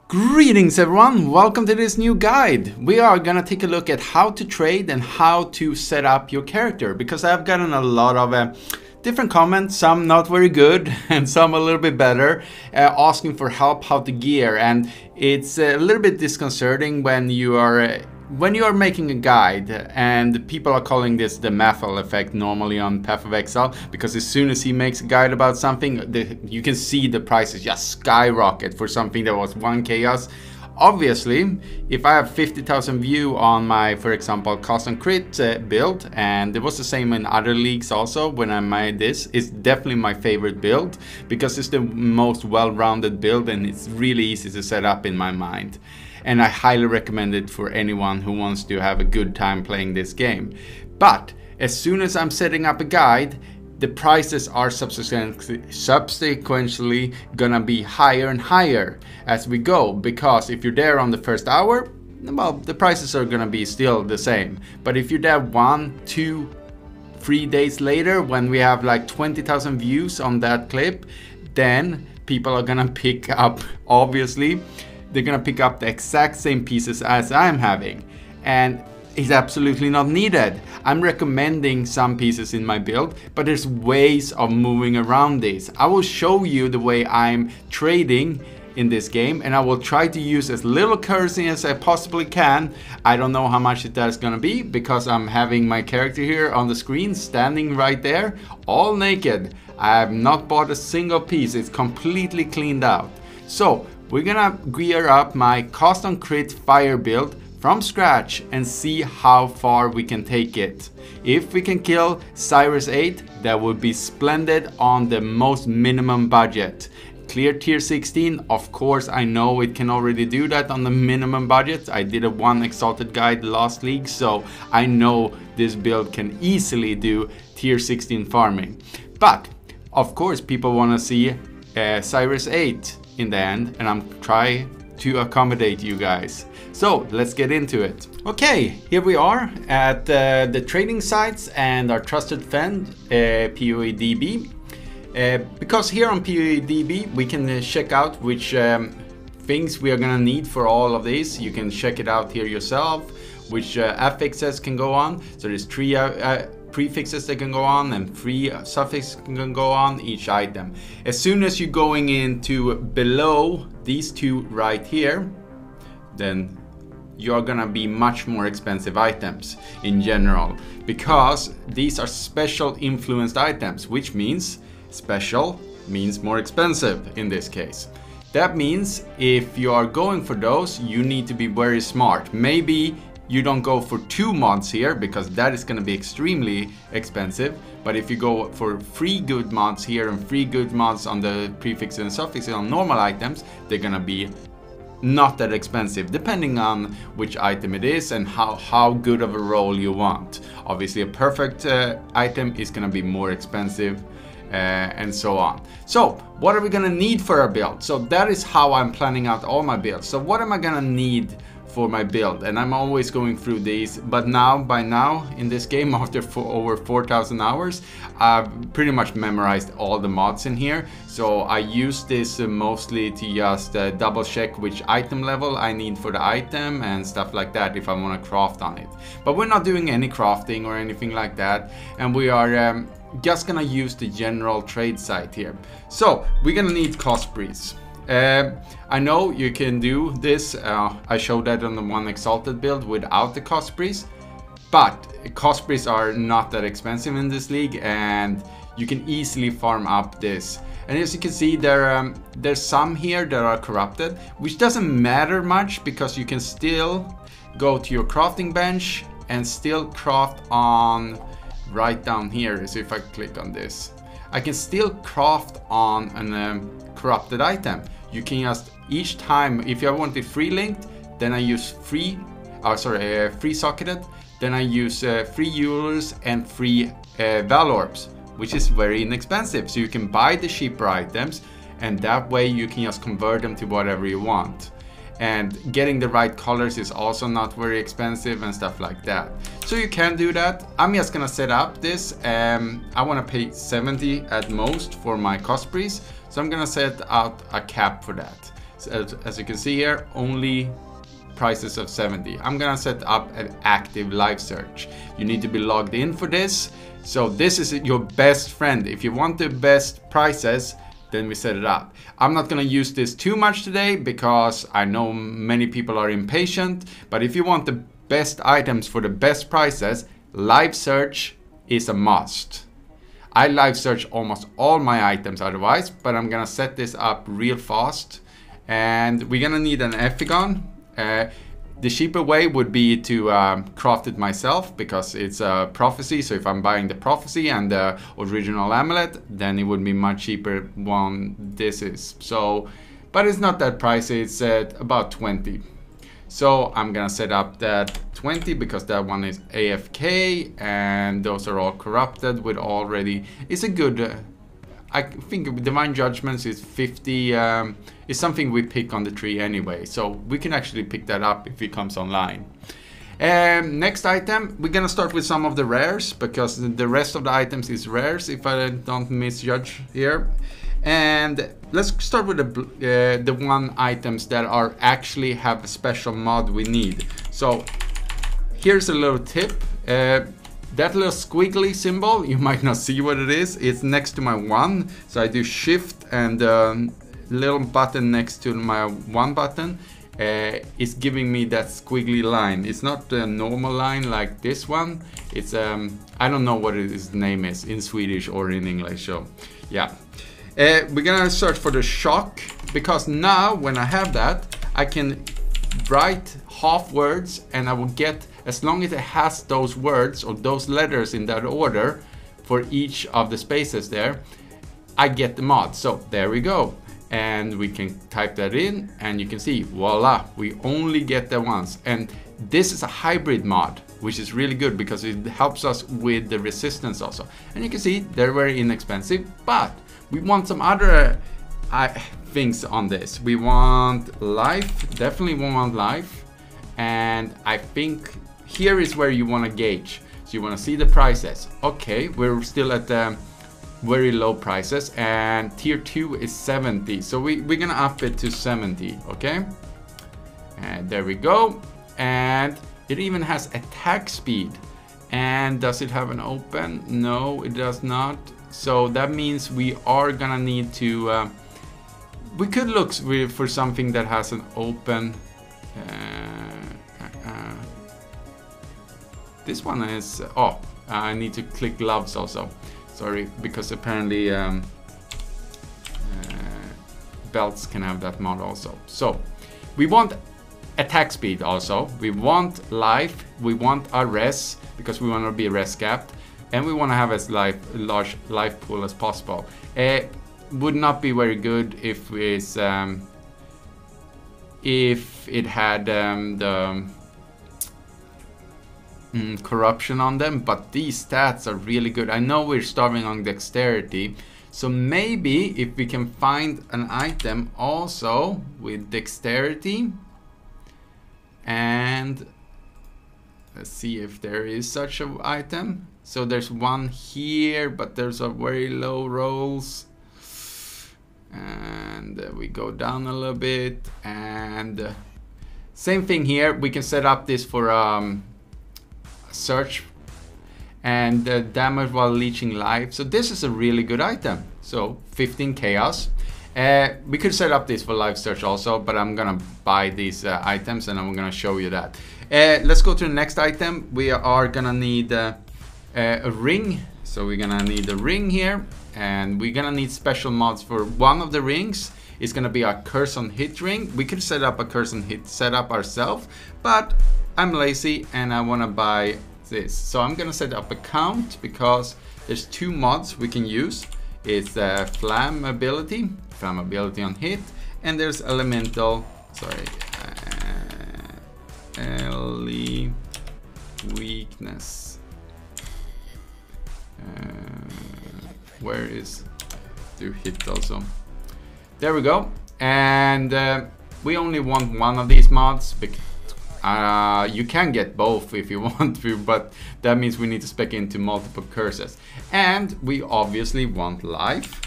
Greetings everyone, welcome to this new guide. We are gonna take a look at how to trade and how to set up your character, because I've gotten a lot of different comments, some not very good and some a little bit better, asking for help how to gear, and it's a little bit disconcerting when you are making a guide and people are calling this the Maffel effect normally on Path of Exile, because as soon as he makes a guide about something, you can see the prices just skyrocket for something that was 1 chaos. Obviously, if I have 50,000 view on my, for example, cost and crit build, and it was the same in other leagues also when I made this, it's definitely my favorite build because it's the most well-rounded build and it's really easy to set up in my mind. And I highly recommend it for anyone who wants to have a good time playing this game. But as soon as I'm setting up a guide, the prices are subsequently gonna be higher and higher as we go, because if you're there on the first hour, well, the prices are gonna be still the same. But if you're there 1, 2, 3 days later, when we have like 20,000 views on that clip, then people are gonna pick up, obviously, they're gonna pick up the exact same pieces as I'm having, and it's absolutely not needed. I'm recommending some pieces in my build, but there's ways of moving around this. I will show you the way I'm trading in this game, and I will try to use as little currency as I possibly can. I don't know how much that's gonna be because I'm having my character here on the screen standing right there, all naked. I have not bought a single piece, it's completely cleaned out. So we're gonna gear up my cost on crit fire build from scratch and see how far we can take it. If we can kill Sirus 8, that would be splendid on the most minimum budget. Clear tier 16, of course I know it can already do that on the minimum budget. I did a 1 exalted guide last league, so I know this build can easily do tier 16 farming. But of course people wanna see Sirus 8 in the end, and I'm trying to accommodate you guys. So let's get into it. Okay, here we are at the trading sites and our trusted friend PoE DB. Because here on PoE DB we can check out which things we are gonna need for all of these. You can check it out here yourself, which affixes can go on. So there's 3 prefixes that can go on and 3 suffixes can go on each item. As soon as you're going into below these 2 right here, then you're gonna be much more expensive items in general, because these are special influenced items, which means special means more expensive in this case. That means if you are going for those, you need to be very smart. Maybe you don't go for 2 mods here because that is going to be extremely expensive, but if you go for 3 good mods here and 3 good mods on the prefixes and suffixes on normal items, they're going to be not that expensive, depending on which item it is and how good of a roll you want. Obviously a perfect item is going to be more expensive, and so on. So what are we going to need for our build? So that is how I'm planning out all my builds. So what am I going to need for my build? And I'm always going through these, but by now in this game, after over 4,000 hours, I've pretty much memorized all the mods in here. So I use this mostly to just double check which item level I need for the item and stuff like that if I want to craft on it. But we're not doing any crafting or anything like that, and we are just gonna use the general trade site here. So we're gonna need cost breeze. I know you can do this, I showed that on the 1 exalted build without the cost breeze, but cost breeze are not that expensive in this league and you can easily farm up this. And as you can see, there's some here that are corrupted, which doesn't matter much because you can still go to your crafting bench and still craft on right down here. So if I click on this, I can still craft on a corrupted item. You can just, each time, if I want it free linked, then I use free socketed, then I use free Eulers and free Val Orbs, which is very inexpensive. So you can buy the cheaper items and that way you can just convert them to whatever you want. And getting the right colors is also not very expensive and stuff like that. So you can do that. I'm just gonna set up this. I wanna pay 70 at most for my cost breeze. So I'm gonna set out a cap for that. as you can see here, only prices of 70. I'm gonna set up an active live search. You need to be logged in for this. So this is your best friend. If you want the best prices, then we set it up. I'm not gonna use this too much today because I know many people are impatient, but if you want the best items for the best prices, live search is a must. I live search almost all my items otherwise, but I'm gonna set this up real fast. And we're gonna need an Epigon. The cheaper way would be to craft it myself because it's a prophecy. So if I'm buying the prophecy and the original amulet, then it would be much cheaper one this is. So, but it's not that pricey, it's at about 20. So I'm gonna set up that 20 because that one is AFK and those are all corrupted with already. It's a good, I think Divine Judgments is 50, is something we pick on the tree anyway. So we can actually pick that up if it comes online. Next item, we're gonna start with some of the rares because the rest of the items is rares if I don't misjudge here. And let's start with the one items that are actually have a special mod we need. So here's a little tip. That little squiggly symbol, you might not see what it is. It's next to my 1. So I do shift and little button next to my 1 button is giving me that squiggly line. It's not a normal line like this one. It's I don't know what its name is in Swedish or in English. So yeah. We're gonna search for the shock because now when I have that I can write half words and I will get, as long as it has those words or those letters in that order for each of the spaces there, I get the mod. So there we go, and we can type that in and you can see, voila, we only get that once. And this is a hybrid mod, which is really good because it helps us with the resistance also. And you can see they're very inexpensive, but we want some other things on this. We want life, definitely want life. And I think here is where you want to gauge. So you want to see the prices. Okay, we're still at the very low prices and tier 2 is 70. So we're gonna up it to 70, okay? And there we go. And it even has attack speed. And does it have an open? No, it does not. So that means we are gonna need to, we could look for something that has an open. This one is, oh, I need to click gloves also. Sorry, because apparently belts can have that mod also. So we want attack speed also. We want life. We want our res because we want to be res capped. And we want to have as large life pool as possible. It would not be very good if it had the corruption on them, but these stats are really good. I know we're starving on dexterity, so maybe if we can find an item also with dexterity, and let's see if there is such an item. So there's one here, but there's a very low rolls. And we go down a little bit, and same thing here. We can set up this for search and damage while leeching life. So this is a really good item. So 15 chaos. We could set up this for live search also, but I'm gonna buy these items and I'm gonna show you that. Let's go to the next item. We are gonna need a ring. So we're gonna need a ring here, and we're gonna need special mods for one of the rings. It's gonna be a curse on hit ring. We could set up a curse on hit setup ourselves, but I'm lazy and I wanna buy this. So I'm gonna set up a count because there's 2 mods we can use. It's flammability on hit, and there's elemental, weakness. Where is do hit also? There we go. And we only want one of these mods. You can get both if you want to, but that means we need to spec into multiple curses. And we obviously want life.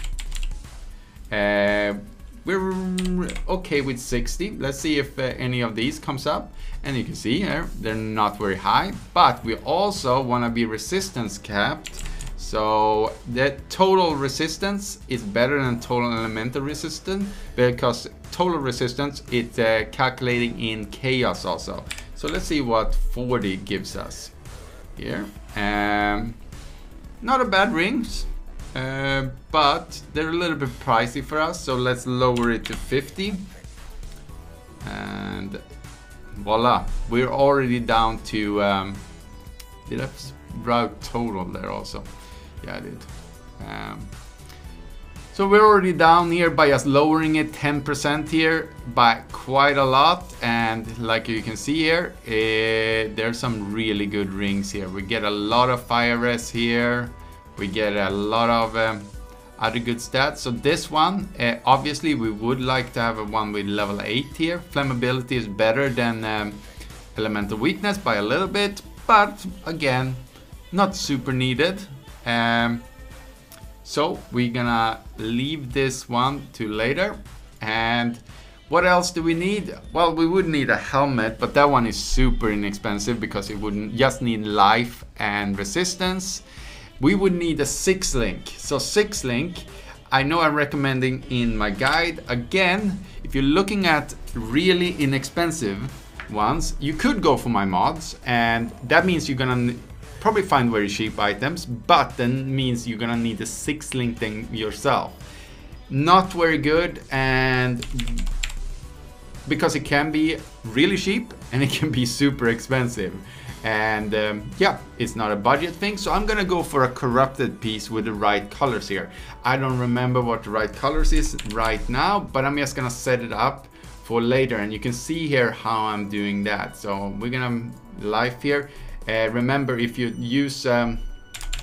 we're okay with 60. Let's see if any of these comes up. And you can see here, they're not very high, but we also want to be resistance capped. So the total resistance is better than total elemental resistance, because total resistance is calculating in chaos also. So let's see what 40 gives us here. Not a bad rings, but they're a little bit pricey for us. So let's lower it to 50. And voila, we're already down to, did I write total there also? Yeah, I did. So we're already down here by just lowering it 10% here by quite a lot. And like you can see here, there's some really good rings here. We get a lot of fire res here. We get a lot of other good stats. So this one, obviously we would like to have a one with level 8 here. Flammability is better than elemental weakness by a little bit, but again, not super needed. So we're gonna leave this one to later. And what else do we need? Well, we would need a helmet, but that one is super inexpensive because it wouldn't just need life and resistance. We would need a 6-link. So 6-link, I know I'm recommending in my guide. Again, if you're looking at really inexpensive ones, you could go for my mods, and that means you're gonna probably find very cheap items, but then means you're gonna need a 6-link thing yourself. Not very good, and because it can be really cheap and it can be super expensive. And yeah, it's not a budget thing, so I'm gonna go for a corrupted piece with the right colors here. I don't remember what the right colors is right now, but I'm just gonna set it up for later, and you can see here how I'm doing that. So we're gonna life here. Remember, if you use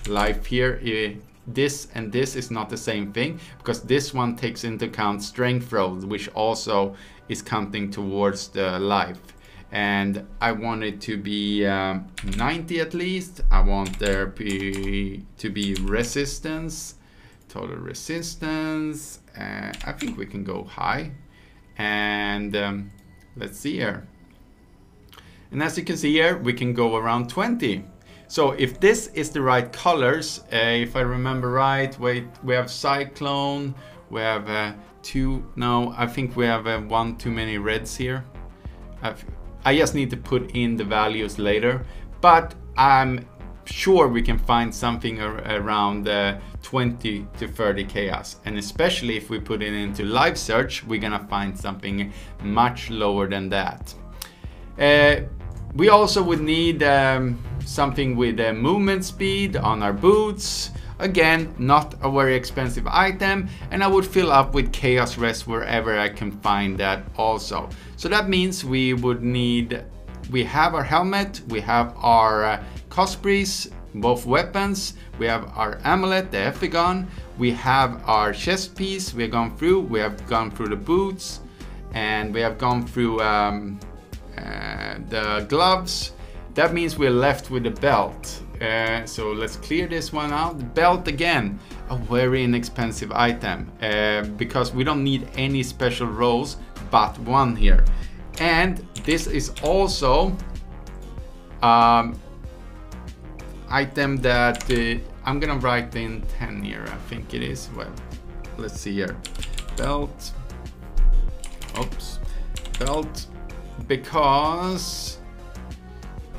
life here, this and this is not the same thing, because this one takes into account strength rolls, which also is counting towards the life. And I want it to be 90 at least. I want there to be resistance, total resistance. I think we can go high. And let's see here. And as you can see here, we can go around 20. So if this is the right colors, if I remember right, wait, we have Cyclone, we have two, no, I think we have one too many reds here. I just need to put in the values later, but I'm sure we can find something around 20 to 30 chaos. And especially if we put it into live search, we're gonna find something much lower than that. We also would need something with movement speed on our boots. Again, not a very expensive item, and I would fill up with chaos rest wherever I can find that also. So that means we would need, we have our helmet, we have our Cospreys, both weapons, we have our amulet, the Ephigon, we have our chest piece, we have gone through the boots, and we have gone through the gloves. That means we're left with the belt. So let's clear this one out. The belt, again, a very inexpensive item, because we don't need any special rolls but one here. And this is also item that I'm gonna write in 10 here, I think it is. Well, let's see here. Belt. Oops. Belt. Because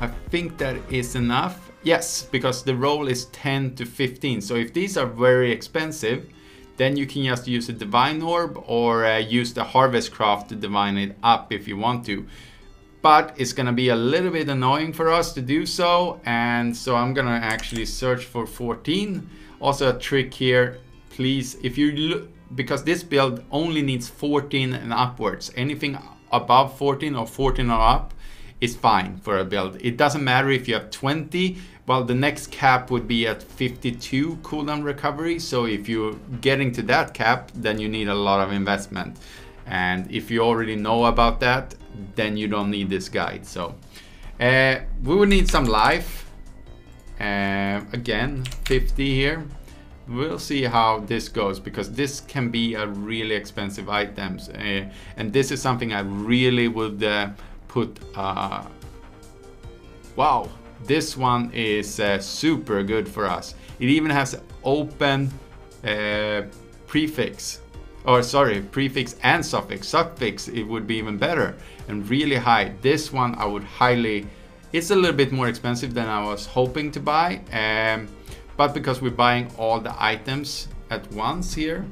I think that is enough. Yes, because the roll is 10 to 15. So if these are very expensive, then you can just use a divine orb or use the harvest craft to divine it up if you want to. But it's gonna be a little bit annoying for us to do so, and so I'm gonna actually search for 14. Also a trick here, please, if you look, because this build only needs 14 and upwards. Anything above 14 or 14 or up is fine for a build. It doesn't matter if you have 20. Well, the next cap would be at 52 cooldown recovery. So if you're getting to that cap, then you need a lot of investment. And if you already know about that, then you don't need this guide. So we would need some life. Again, 50 here. we'll see how this goes, because this can be a really expensive items, and this is something I really would put. Wow, this one is super good for us. It even has open prefix, or sorry, prefix and suffix. Suffix, it would be even better and really high. This one I would highly. It's a little bit more expensive than I was hoping to buy, but because we're buying all the items at once here,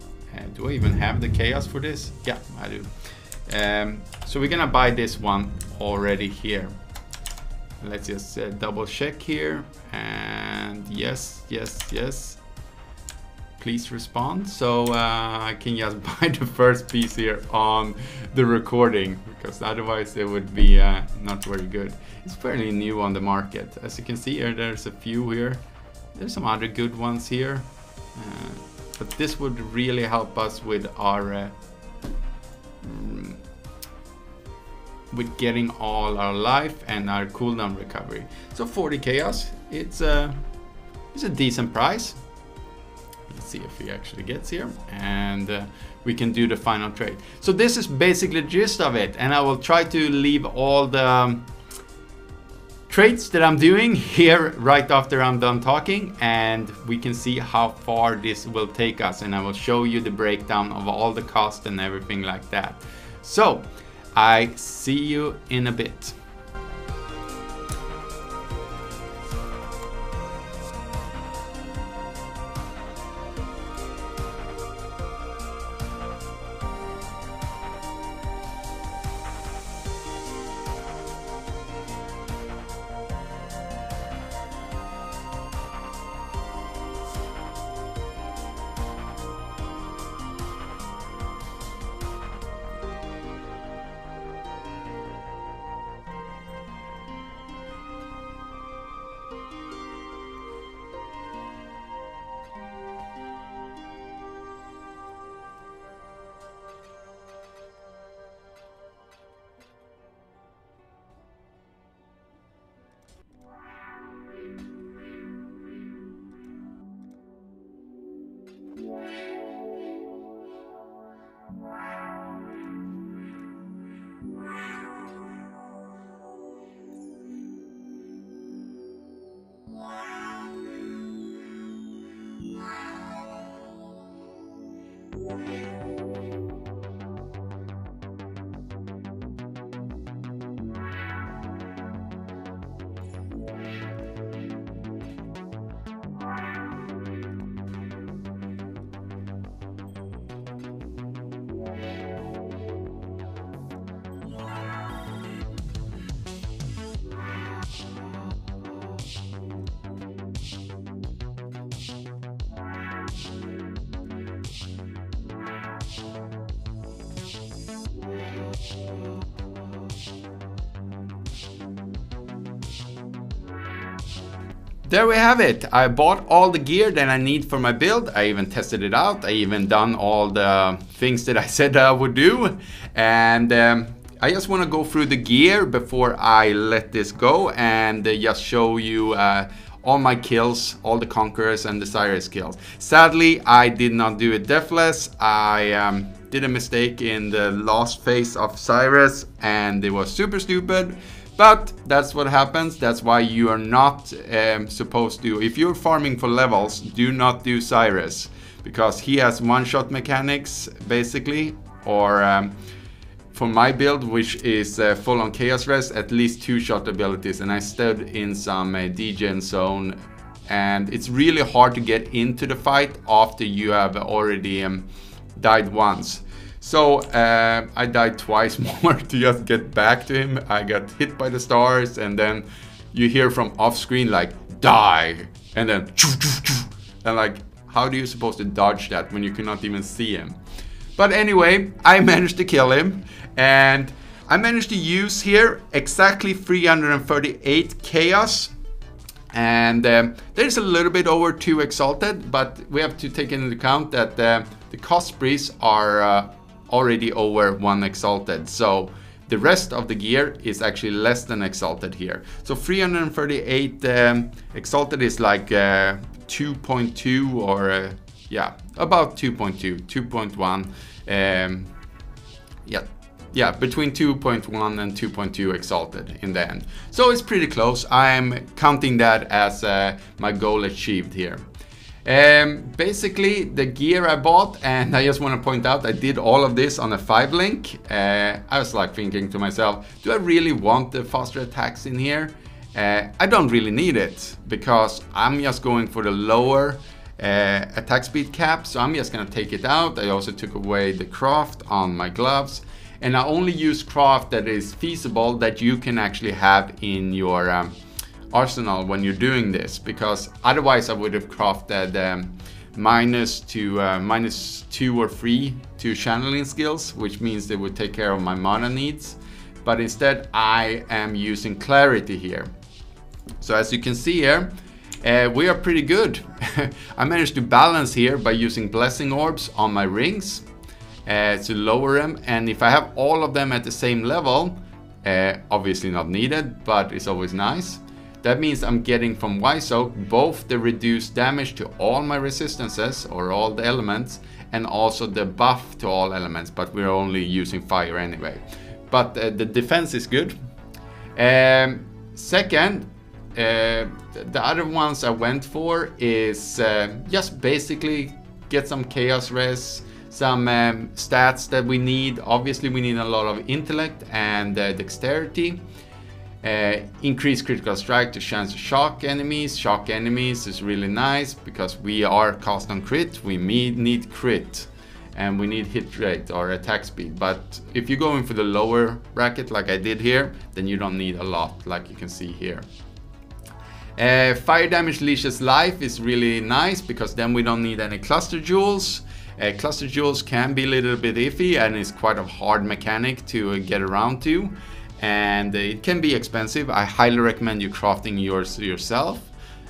do I even have the chaos for this? Yeah, I do. So we're gonna buy this one already here. Let's just double check here, and yes, please respond. So I can just buy the first piece here on the recording, because otherwise it would be not very good. It's fairly new on the market. As you can see here, there's a few here. There's some other good ones here. But this would really help us with our with getting all our life and our cooldown recovery. So 40 chaos, it's a decent price. Let's see if he actually gets here, and we can do the final trade. So this is basically the gist of it, and I will try to leave all the trades that I'm doing here right after I'm done talking, and we can see how far this will take us, and I will show you the breakdown of all the cost and everything like that. So I see you in a bit. There we have it. I bought all the gear that I need for my build. I even tested it out. I even done all the things that I said I would do. And I just want to go through the gear before I let this go, and just show you all my kills, all the Conquerors and the Sirus kills. Sadly, I did not do it deathless. I did a mistake in the last phase of Sirus, and it was super stupid. But that's what happens. That's why you are not supposed to, if you're farming for levels, do not do Sirus, because he has one-shot mechanics basically, or for my build, which is full on Chaos Res, at least 2-shot abilities, and I stood in some degen zone, and it's really hard to get into the fight after you have already died once. So I died twice more to just get back to him. I got hit by the stars, and then you hear from off screen like, die, and then and like, how do you supposed to dodge that when you cannot even see him? But anyway, I managed to kill him, and I managed to use here exactly 338 chaos, and there's a little bit over 2 exalted, but we have to take into account that the cost sprees are already over 1 exalted, so the rest of the gear is actually less than exalted here. So 338 exalted is like 2.2 or yeah, about 2.2, 2.1. Yeah, between 2.1 and 2.2 exalted in the end. So it's pretty close. I'm counting that as my goal achieved here. Basically, the gear I bought, and I just want to point out, I did all of this on a 5-link. I was like thinking to myself, do I really want the faster attacks in here? I don't really need it, because I'm just going for the lower attack speed cap, so I'm just gonna take it out. I also took away the craft on my gloves, and I only use craft that is feasible, that you can actually have in your arsenal when you're doing this, because otherwise I would have crafted -2 or 3 to channeling skills, which means they would take care of my mana needs. But instead I am using clarity here. So as you can see here, we are pretty good. I managed to balance here by using blessing orbs on my rings to lower them, and if I have all of them at the same level, obviously not needed, but it's always nice. That means I'm getting from Wiseoak both the reduced damage to all my resistances, or all the elements, and also the buff to all elements, but we're only using fire anyway. But the defense is good. Second, the other ones I went for is just basically get some chaos res, some stats that we need. Obviously we need a lot of intellect and dexterity. Increase critical strike to chance to shock enemies. Shock enemies is really nice because we are cast on crit. We need crit and we need hit rate or attack speed. But if you're going for the lower bracket like I did here, then you don't need a lot, like you can see here. Fire damage leashes life is really nice because then we don't need any cluster jewels. Cluster jewels can be a little bit iffy and it's quite a hard mechanic to get around to. And it can be expensive. I highly recommend you crafting yours yourself.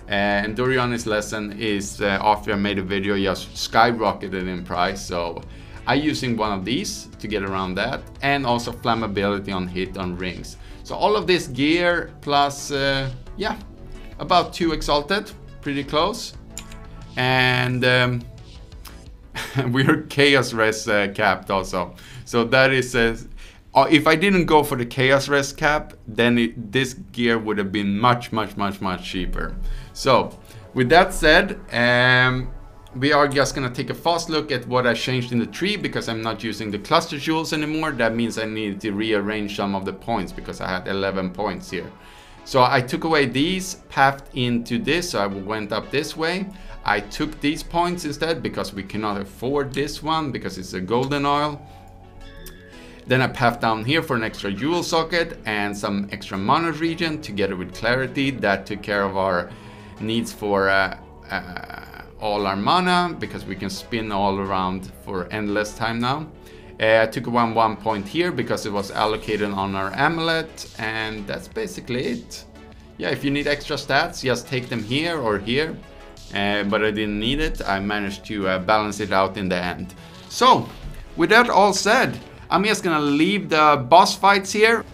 And Doriani's lesson is after I made a video, just skyrocketed in price. So I'm using one of these to get around that, and also flammability on hit on rings. So all of this gear plus, yeah, about 2 exalted, pretty close. And we're chaos res capped also. So that is if I didn't go for the chaos res cap, then this gear would have been much cheaper. So with that said, we are just gonna take a fast look at what I changed in the tree, because I'm not using the cluster jewels anymore. That means I need to rearrange some of the points because I had 11 points here. So I took away these, pathed into this, so I went up this way. I took these points instead because we cannot afford this one because it's a golden oil. Then I pathed down here for an extra jewel socket and some extra mana regen together with clarity. That took care of our needs for all our mana, because we can spin all around for endless time now. I took 1 point here because it was allocated on our amulet, and that's basically it. Yeah, if you need extra stats, just take them here or here, but I didn't need it. I managed to balance it out in the end. So with that all said, I'm just gonna leave the boss fights here.